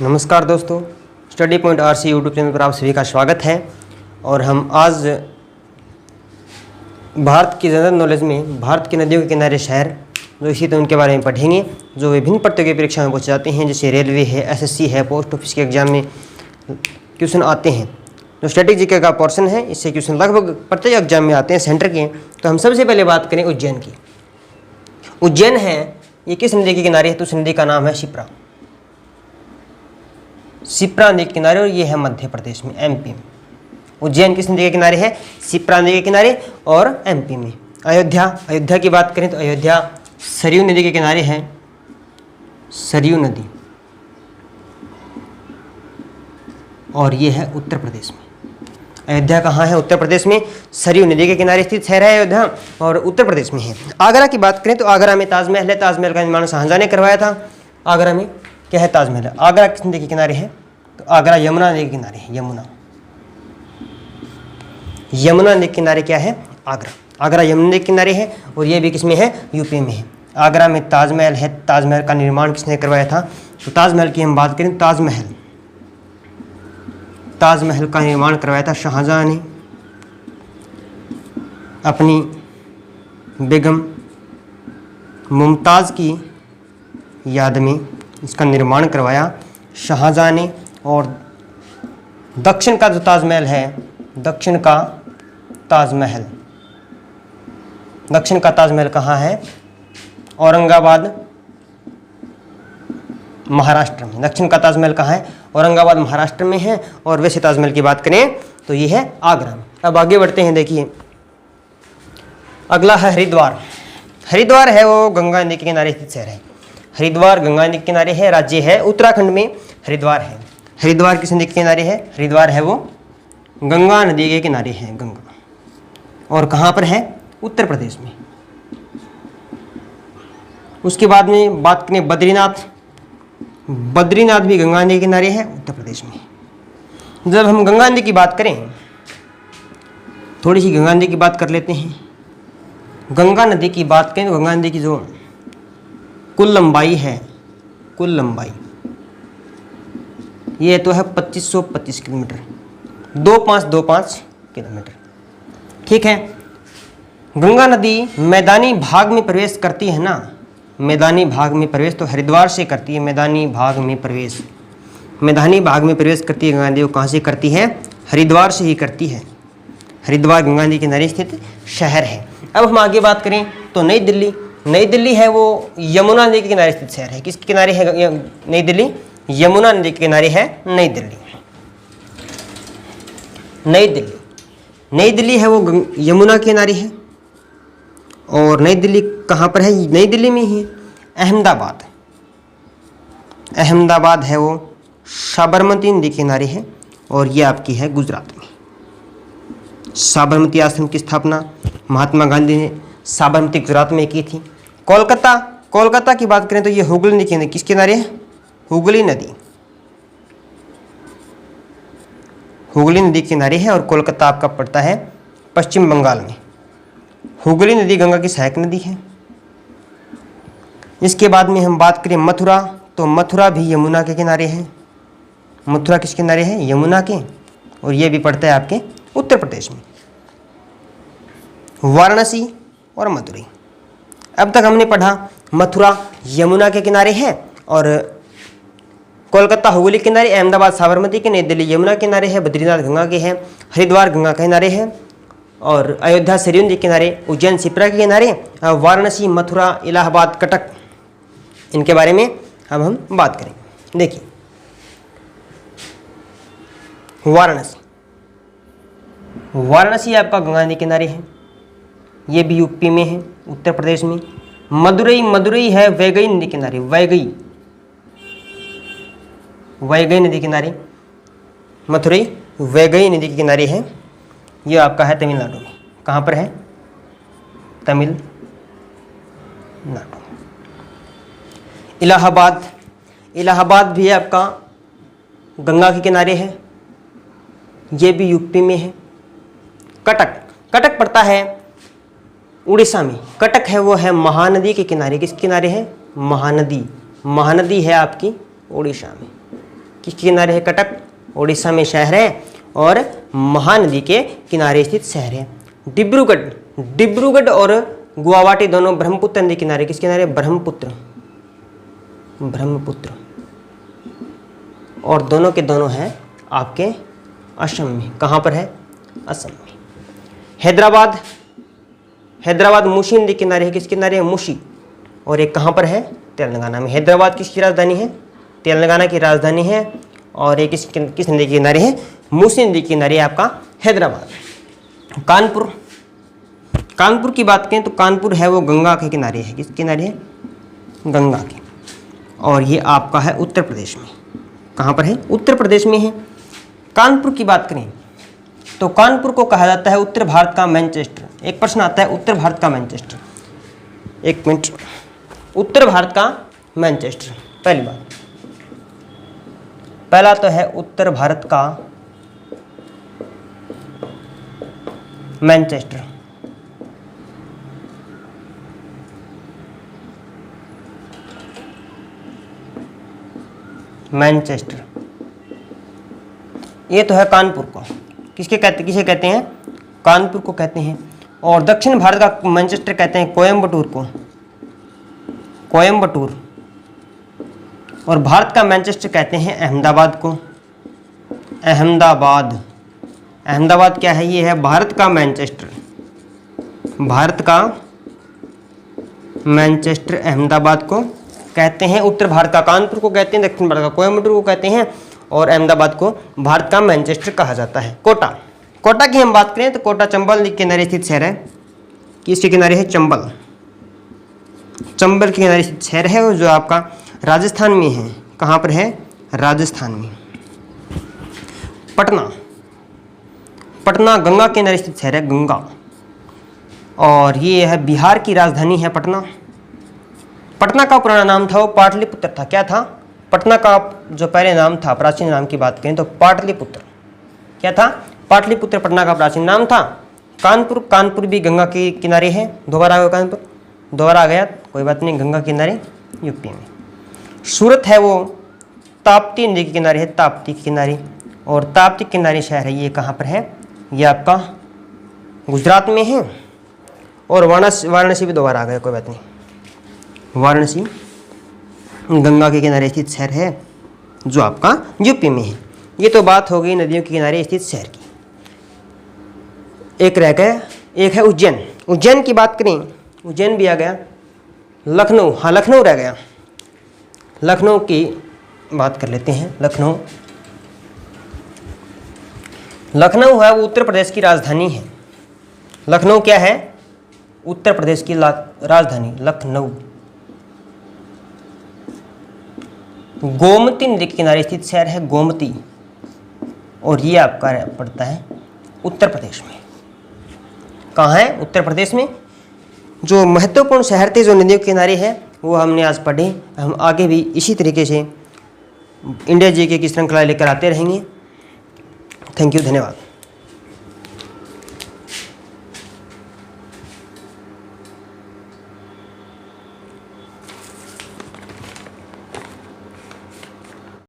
नमस्कार दोस्तों, study point RC YouTube channel पर आप सभी का स्वागत है। और हम आज भारत की जनरल नॉलेज में भारत की नदियों के किनारे शहर जो स्थित है उनके बारे में पढ़ेंगे, जो विभिन्न प्रतियोगी परीक्षा में पूछे जाते हैं, जैसे रेलवे है, एसएससी है, पोस्ट ऑफिस के एग्जाम में क्वेश्चन आते हैं। जो स्टैटिक जीके का पोर्शन है, इससे क्वेश्चन लगभग प्रत्येक एग्जाम में आते हैं सेंटर के। तो हम सबसे पहले बात करें उज्जैन की। उज्जैन है, ये किस नदी के किनारे है? तो उस नदी का नाम है शिप्रा। शिप्रा नदी के किनारे, और ये है मध्य प्रदेश में, एमपी में। उज्जैन किस नदी के किनारे है? शिप्रा नदी के किनारे और एमपी में। अयोध्या की बात करें तो अयोध्या सरयू नदी के किनारे है, सरयू नदी, और ये है उत्तर प्रदेश में। अयोध्या कहाँ है? उत्तर प्रदेश में। सरयू नदी के किनारे स्थित शहर है अयोध्या और उत्तर प्रदेश में है। आगरा की बात करें तो आगरा में ताजमहल है। ताजमहल का निर्माण शाहजहां ने करवाया था। आगरा में क्या है? ताजमहल है। आगरा किस नदी के किनारे है? तो आगरा यमुना नदी के किनारे है। यमुना नदी के किनारे क्या है? आगरा यमुना नदी के किनारे है, और ये भी किसमें है? यूपी में है। आगरा में ताजमहल है। ताजमहल का निर्माण किसने करवाया था? तो ताजमहल की हम बात करें, ताजमहल का निर्माण करवाया था शाहजहां ने अपनी बेगम मुमताज़ की याद में। इसका निर्माण करवाया शाहजहां ने। और दक्षिण का जो ताजमहल है, दक्षिण का ताजमहल कहाँ है? औरंगाबाद, महाराष्ट्र में। दक्षिण का ताजमहल कहाँ है? औरंगाबाद, महाराष्ट्र में है। और वैसे ताजमहल की बात करें तो ये है आगरा में। अब आगे बढ़ते हैं। देखिए, अगला है हरिद्वार। हरिद्वार है वो गंगा नदी के किनारे स्थित शहर है। हरिद्वार गंगा नदी के किनारे है, राज्य है उत्तराखंड में हरिद्वार है। हरिद्वार किस नदी के किनारे है? हरिद्वार है वो गंगा नदी के किनारे है, गंगा। और कहाँ पर है? उत्तर प्रदेश में। उसके बाद में बात करें बद्रीनाथ। बद्रीनाथ भी गंगा नदी के किनारे है, उत्तर प्रदेश में। जब हम गंगा नदी की बात करें, थोड़ी सी गंगा नदी की बात कर लेते हैं। गंगा नदी की बात करें तो गंगा नदी की जो कुल लंबाई है, कुल लंबाई ये तो है 2525 किलोमीटर, 2525 किलोमीटर। ठीक है। गंगा नदी मैदानी भाग में प्रवेश करती है ना, मैदानी भाग में प्रवेश तो हरिद्वार से करती है। मैदानी भाग में प्रवेश करती है गंगा नदी। वो कहाँ से करती है? हरिद्वार से ही करती है। हरिद्वार गंगा नदी के किनारे स्थित शहर है। अब हम आगे बात करें तो नई दिल्ली है वो यमुना नदी के किनारे स्थित शहर है। किसके किनारे है नई दिल्ली? यमुना नदी के किनारे है नई दिल्ली। नई दिल्ली है वो यमुना के किनारे है। और नई दिल्ली कहाँ पर है? नई दिल्ली में ही अहमदाबाद है वो साबरमती नदी के किनारे है, और ये आपकी है गुजरात में। साबरमती आश्रम की स्थापना महात्मा गांधी ने साबरमती गुजरात में की थी। कोलकाता की बात करें तो ये हुगली नदी के किस किनारे है? हुगली नदी के किनारे है, और कोलकाता आपका पड़ता है पश्चिम बंगाल में। हुगली नदी गंगा की सहायक नदी है। इसके बाद में हम बात करें मथुरा, तो मथुरा भी यमुना के किनारे है। मथुरा किस किनारे है? यमुना के, और ये भी पड़ता है आपके उत्तर प्रदेश में। वाराणसी और मदुरई। अब तक हमने पढ़ा मथुरा यमुना के किनारे है, और कोलकाता हुगली के किनारे, अहमदाबाद साबरमती के, नई दिल्ली यमुना के किनारे है, बद्रीनाथ गंगा के है, हरिद्वार गंगा के किनारे है, और अयोध्या सरयू नदी के किनारे, उज्जैन शिप्रा के किनारे, वाराणसी, मथुरा, इलाहाबाद, कटक, इनके बारे में अब हम बात करेंगे। देखिए, वाराणसी आपका गंगा नदी किनारे है, ये भी यूपी में है, उत्तर प्रदेश में। मदुरई है वैगई नदी किनारे, वैगई नदी किनारे। मथुरई वैगई नदी के किनारे है, ये आपका है तमिलनाडु में। कहाँ पर है? तमिलनाडु। इलाहाबाद भी आपका गंगा के किनारे है, ये भी यूपी में है। कटक पड़ता है उड़ीसा में। कटक है वो है महानदी के किनारे। किस किनारे है? महानदी है आपकी उड़ीसा में। किसके किनारे है? कटक उड़ीसा में शहर है और महानदी के किनारे स्थित शहर है। डिब्रूगढ़ और गुवाहाटी दोनों ब्रह्मपुत्र नदी किनारे, किस किनारे? ब्रह्मपुत्र और दोनों के दोनों हैं आपके असम में। कहाँ पर है? असम में। हैदराबाद मूसी नदी किनारे है, किस किनारे है? मूसी। और एक कहाँ पर है? तेलंगाना में। हैदराबाद किसकी राजधानी है? तेलंगाना की राजधानी है। और एक किस नदी के किनारे है? मूसी नदी के किनारे आपका हैदराबाद। कानपुर की बात करें तो कानपुर है वो गंगा के किनारे है। किस किनारे है? गंगा के। और ये आपका है उत्तर प्रदेश में। कहाँ पर है? उत्तर प्रदेश में है। कानपुर की बात करें तो कानपुर को कहा जाता है उत्तर भारत का मैनचेस्टर। एक प्रश्न आता है उत्तर भारत का मैनचेस्टर। एक मिनट, उत्तर भारत का मैनचेस्टर, पहली बात, पहला तो है उत्तर भारत का मैनचेस्टर। मैनचेस्टर ये तो है कानपुर को। किसे कहते हैं? कानपुर को कहते हैं। और दक्षिण भारत का मैनचेस्टर कहते हैं कोयम्बटूर को। और भारत का मैनचेस्टर कहते हैं अहमदाबाद को। अहमदाबाद क्या है? ये है भारत का मैनचेस्टर। भारत का मैनचेस्टर अहमदाबाद को कहते हैं। उत्तर भारत का कानपुर को कहते हैं, दक्षिण भारत का कोयम्बटूर को कहते हैं और अहमदाबाद को भारत का मैनचेस्टर कहा जाता है। कोटा की हम बात करें तो कोटा चंबल के किनारे स्थित शहर है। किसके किनारे है? चंबल के किनारे स्थित शहर है और जो आपका राजस्थान में है। कहाँ पर है? राजस्थान में। पटना गंगा के किनारे स्थित शहर है, गंगा। और ये है बिहार की राजधानी है पटना। पटना का पुराना नाम था वो पाटलिपुत्र था। क्या था? पटना का जो पहले नाम था, प्राचीन नाम की बात करें तो पाटलिपुत्र। क्या था? पाटलिपुत्र पटना का प्राचीन नाम था। कानपुर भी गंगा के किनारे है। दोबारा आ गया कानपुर, दोबारा आ गया, कोई बात नहीं, गंगा के किनारे यूपी में। सूरत है वो ताप्ती नदी के किनारे है, ताप्ती के किनारे। और ताप्ती के किनारे शहर है, ये कहाँ पर है? ये आपका गुजरात में है। और वाराणसी भी दोबारा आ गया, कोई बात नहीं, वाराणसी गंगा के किनारे स्थित शहर है जो आपका यूपी में है। ये तो बात हो गई नदियों के किनारे स्थित शहर की। एक रह गया, एक है उज्जैन की बात करें, उज्जैन भी आ गया। लखनऊ, हाँ लखनऊ रह गया। लखनऊ की बात कर लेते हैं। लखनऊ है वो उत्तर प्रदेश की राजधानी है। लखनऊ क्या है? उत्तर प्रदेश की राजधानी लखनऊ। गोमती नदी के किनारे स्थित शहर है गोमती। और ये आपका पड़ता है उत्तर प्रदेश में। कहाँ है? उत्तर प्रदेश में। जो महत्वपूर्ण शहर थे जो नदियों के किनारे है वो हमने आज पढ़े। हम आगे भी इसी तरीके से इंडिया जीके की श्रृंखला लेकर आते रहेंगे। थैंक यू, धन्यवाद।